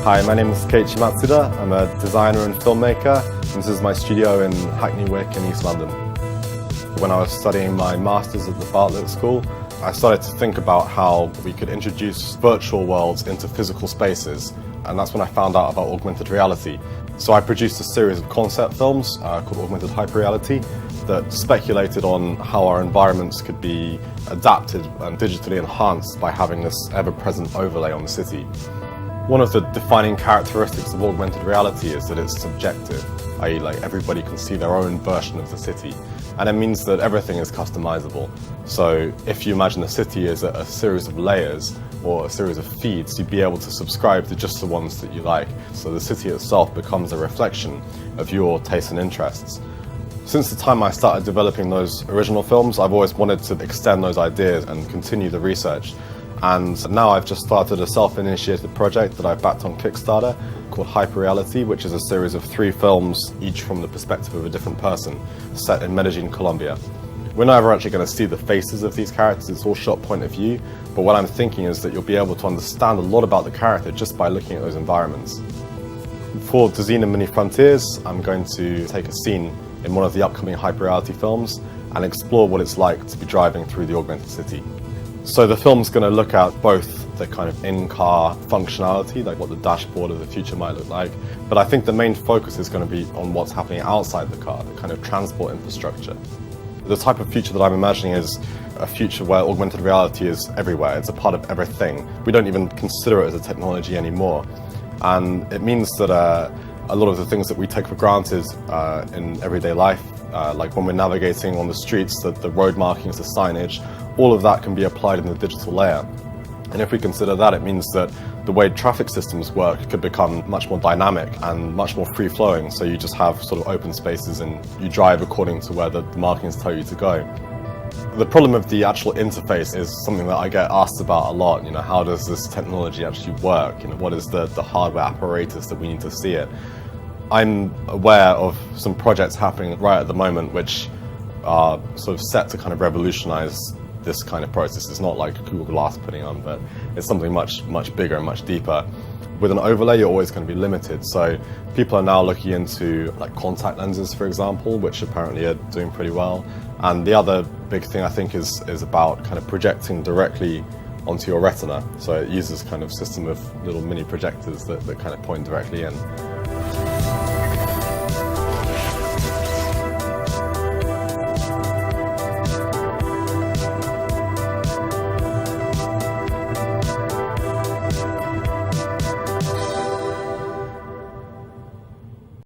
Hi, my name is Keiichi Matsuda. I'm a designer and filmmaker, and this is my studio in Hackney Wick in East London. When I was studying my Masters at the Bartlett School, I started to think about how we could introduce virtual worlds into physical spaces, and that's when I found out about augmented reality. So I produced a series of concept films called Augmented Hyperreality that speculated on how our environments could be adapted and digitally enhanced by having this ever-present overlay on the city. One of the defining characteristics of augmented reality is that it's subjective, i.e. like everybody can see their own version of the city, and it means that everything is customizable. So if you imagine a city as a series of layers or a series of feeds, you'd be able to subscribe to just the ones that you like. So the city itself becomes a reflection of your tastes and interests. Since the time I started developing those original films, I've always wanted to extend those ideas and continue the research. And now I've just started a self-initiated project that I've backed on Kickstarter called Hyperreality, which is a series of 3 films, each from the perspective of a different person, set in Medellin, Colombia. We're never actually going to see the faces of these characters, it's all shot point of view, but what I'm thinking is that you'll be able to understand a lot about the character just by looking at those environments. For Dzina Mini Frontiers, I'm going to take a scene in one of the upcoming Hyperreality films and explore what it's like to be driving through the augmented city. So the film's going to look at both the kind of in-car functionality, like what the dashboard of the future might look like, but I think the main focus is going to be on what's happening outside the car, the kind of transport infrastructure. The type of future that I'm imagining is a future where augmented reality is everywhere, it's a part of everything. We don't even consider it as a technology anymore, and it means that a lot of the things that we take for granted in everyday life, like when we're navigating on the streets, the road markings, the signage, all of that can be applied in the digital layer. And if we consider that, it means that the way traffic systems work could become much more dynamic and much more free-flowing. So you just have sort of open spaces and you drive according to where the markings tell you to go. The problem of the actual interface is something that I get asked about a lot. You know, how does this technology actually work? You know, what is the hardware apparatus that we need to see it? I'm aware of some projects happening right at the moment which are sort of set to kind of revolutionize this kind of process. It's not like Google Glass putting on, but it's something much bigger and much deeper. With an overlay, you're always going to be limited. So people are now looking into like contact lenses, for example, which apparently are doing pretty well. And the other big thing I think is about kind of projecting directly onto your retina. So it uses kind of system of little mini projectors that kind of point directly in.